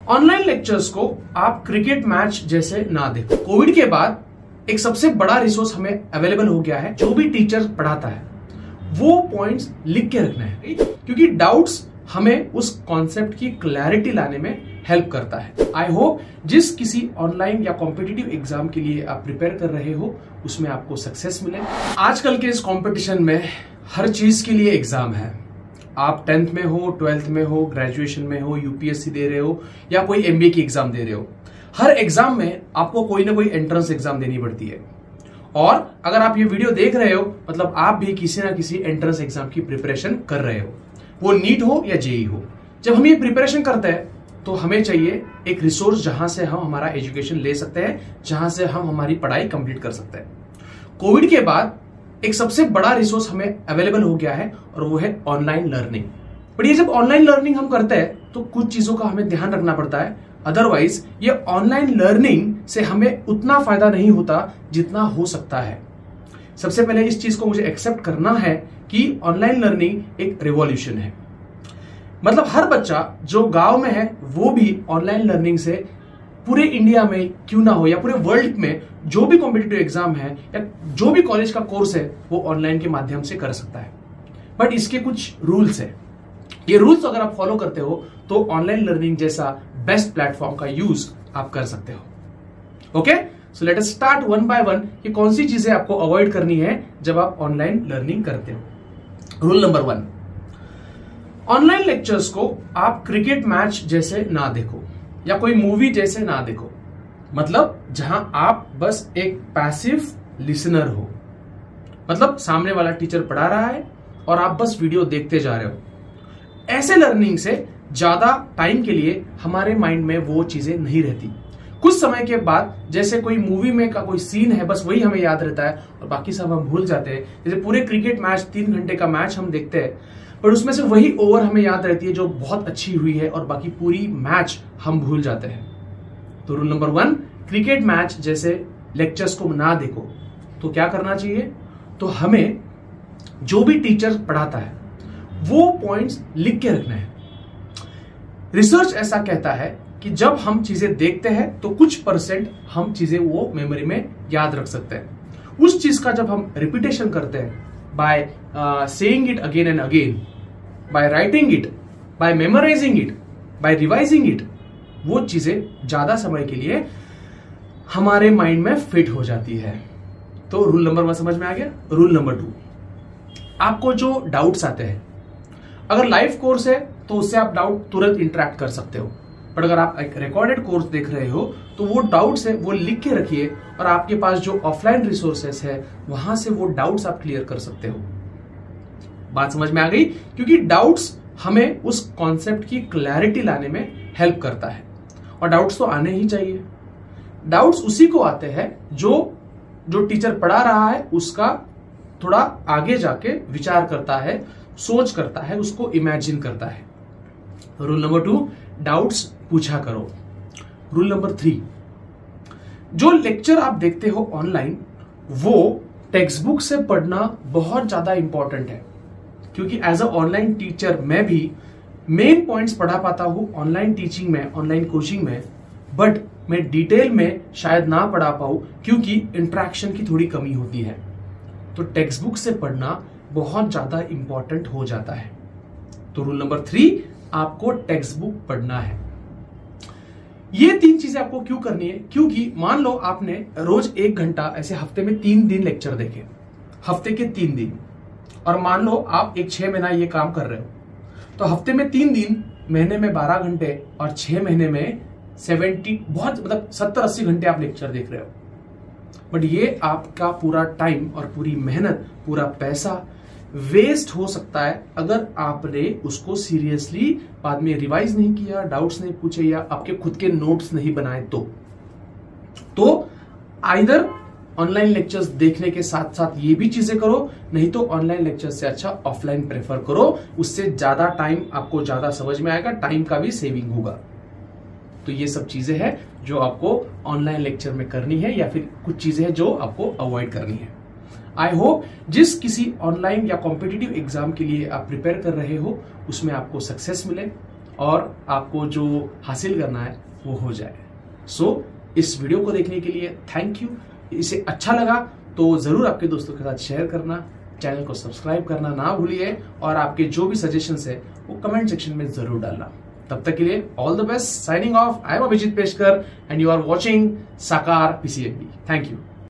Online lectures को आप cricket match जैसे ना देखो। कोविड के बाद एक सबसे बड़ा रिसोर्स हमें अवेलेबल हो गया है। जो भी टीचर पढ़ाता है वो पॉइंट्स लिख के रखना है, क्योंकि डाउट्स हमें उस कॉन्सेप्ट की क्लैरिटी लाने में हेल्प करता है। आई होप जिस किसी ऑनलाइन या कॉम्पिटिटिव एग्जाम के लिए आप प्रिपेयर कर रहे हो उसमें आपको सक्सेस मिले। आजकल के इस कंपटीशन में हर चीज के लिए एग्जाम है। आप 10th में हो, 12th में हो, ग्रेजुएशन में हो, यूपीएससी दे रहे हो या कोई एमबीए की एग्जाम दे रहे हो, हर एग्जाम में आपको कोई ना कोई एंट्रेंस एग्जाम देनी पड़ती है। और अगर आप ये वीडियो देख रहे हो मतलब आप भी किसी ना किसी एंट्रेंस एग्जाम की प्रिपरेशन कर रहे हो, वो नीट हो या जेई हो। जब हम ये प्रिपरेशन करते हैं तो हमें चाहिए एक रिसोर्स जहां से हम हमारा एजुकेशन ले सकते हैं, जहां से हम हमारी पढ़ाई कंप्लीट कर सकते हैं। कोविड के बाद एक सबसे बड़ा रिसोर्स हमें अवेलेबल हो गया है और वो है ऑनलाइन लर्निंग। बट ये जब ऑनलाइन लर्निंग हम करते हैं तो कुछ चीजों का हमें ध्यान रखना पड़ता है, अदरवाइज ये ऑनलाइन लर्निंग से हमें उतना फायदा नहीं होता जितना हो सकता है। सबसे पहले इस चीज को मुझे एक्सेप्ट करना है कि ऑनलाइन लर्निंग एक रिवॉल्यूशन है। मतलब हर बच्चा जो गांव में है वो भी ऑनलाइन लर्निंग से पूरे इंडिया में क्यों ना हो या पूरे वर्ल्ड में जो भी कॉम्पिटिटिव एग्जाम है या जो भी कॉलेज का कोर्स है वो ऑनलाइन के माध्यम से कर सकता है। बट इसके कुछ रूल्स है। ये रूल्स अगर आप फॉलो करते हो तो ऑनलाइन लर्निंग जैसा बेस्ट प्लेटफॉर्म का यूज आप कर सकते हो। Okay, so let us start one by one कि कौन सी चीजें आपको अवॉइड करनी है जब आप ऑनलाइन लर्निंग करते हो। रूल नंबर 1, ऑनलाइन लेक्चर्स को आप क्रिकेट मैच जैसे ना देखो या कोई मूवी जैसे ना देखो। मतलब जहां आप बस एक पैसिव लिसनर हो, मतलब सामने वाला टीचर पढ़ा रहा है और आप बस वीडियो देखते जा रहे हो। ऐसे लर्निंग से ज्यादा टाइम के लिए हमारे माइंड में वो चीजें नहीं रहती। कुछ समय के बाद जैसे कोई मूवी में का कोई सीन है बस वही हमें याद रहता है और बाकी सब हम भूल जाते हैं। जैसे पूरे क्रिकेट मैच 3 घंटे का मैच हम देखते हैं पर उसमें से वही ओवर हमें याद रहती है जो बहुत अच्छी हुई है और बाकी पूरी मैच हम भूल जाते हैं। तो रूल नंबर 1, क्रिकेट मैच जैसे लेक्चर्स को ना देखो। तो क्या करना चाहिए? तो हमें जो भी टीचर पढ़ाता है वो पॉइंट्स लिख के रखना है। रिसर्च ऐसा कहता है कि जब हम चीजें देखते हैं तो कुछ परसेंट हम चीजें वो मेमोरी में याद रख सकते हैं। उस चीज का जब हम रिपीटेशन करते हैं by saying it again and again, by writing it, by memorizing it, by revising it, वो चीजें ज्यादा समय के लिए हमारे माइंड में फिट हो जाती है। तो रूल नंबर 1 समझ में आ गया। रूल नंबर 2, आपको जो डाउट्स आते हैं, अगर लाइव कोर्स है तो उससे आप डाउट तुरंत इंटरेक्ट कर सकते हो। पर अगर आप एक रिकॉर्डेड कोर्स देख रहे हो तो वो डाउट्स है वो लिख के रखिए और आपके पास जो ऑफलाइन रिसोर्सेस है वहां से वो डाउट्स आप क्लियर कर सकते हो। बात समझ में आ गई? क्योंकि डाउट्स हमें उस कॉन्सेप्ट की क्लैरिटी लाने में हेल्प करता है और डाउट्स तो आने ही चाहिए। डाउट्स उसी को आते हैं जो टीचर पढ़ा रहा है उसका थोड़ा आगे जाके विचार करता है, सोच करता है, उसको इमेजिन करता है। रूल नंबर 2, डाउट्स पूछा करो। रूल नंबर 3, जो लेक्चर आप देखते हो ऑनलाइन वो टेक्स्ट बुक से पढ़ना बहुत ज्यादा इंपॉर्टेंट है। क्योंकि एज अ ऑनलाइन टीचर मैं भी मेन पॉइंट्स पढ़ा पाता हूं ऑनलाइन टीचिंग में, ऑनलाइन कोचिंग में, बट मैं डिटेल में शायद ना पढ़ा पाऊं क्योंकि इंटरेक्शन की थोड़ी कमी होती है। तो टेक्स्ट बुक से पढ़ना बहुत ज्यादा इंपॉर्टेंट हो जाता है। तो रूल नंबर 3, आपको टेक्स्ट बुक पढ़ना है। ये 3 चीजें आपको क्यों करनी है? क्योंकि मान लो आपने रोज 1 घंटा ऐसे हफ्ते में 3 दिन लेक्चर देखे, हफ्ते के 3 दिन, और मान लो आप एक 6 महीना ये काम कर रहे हो तो हफ्ते में 3 दिन, महीने में 12 घंटे और 6 महीने में 70 बहुत मतलब 70-80 घंटे आप लेक्चर देख रहे हो। बट ये आपका पूरा टाइम और पूरी मेहनत, पूरा पैसा वेस्ट हो सकता है अगर आपने उसको सीरियसली बाद में रिवाइज नहीं किया, डाउट्स नहीं पूछे या आपके खुद के नोट्स नहीं बनाए। तो आइदर ऑनलाइन लेक्चर्स देखने के साथ साथ ये भी चीजें करो, नहीं तो ऑनलाइन लेक्चर से अच्छा ऑफलाइन प्रेफर करो। उससे ज्यादा टाइम आपको ज्यादा समझ में आएगा, टाइम का भी सेविंग होगा। तो ये सब चीजें हैं जो आपको ऑनलाइन लेक्चर में करनी है या फिर कुछ चीजें हैं जो आपको अवॉइड करनी है। आई होप जिस किसी ऑनलाइन या कॉम्पिटिटिव एग्जाम के लिए आप प्रिपेयर कर रहे हो उसमें आपको सक्सेस मिले। और आपको जो हासिल करना है वो हो जाए। सो इस वीडियो को देखने के लिए थैंक यू। इसे अच्छा लगा तो जरूर आपके दोस्तों के साथ शेयर करना, चैनल को सब्सक्राइब करना ना भूलिए और आपके जो भी सजेशंस है वो कमेंट सेक्शन में जरूर डालना। तब तक के लिए all the best. Signing off, I am Abhijeet Peshkar and you are watching Sakar PCMB। Thank you.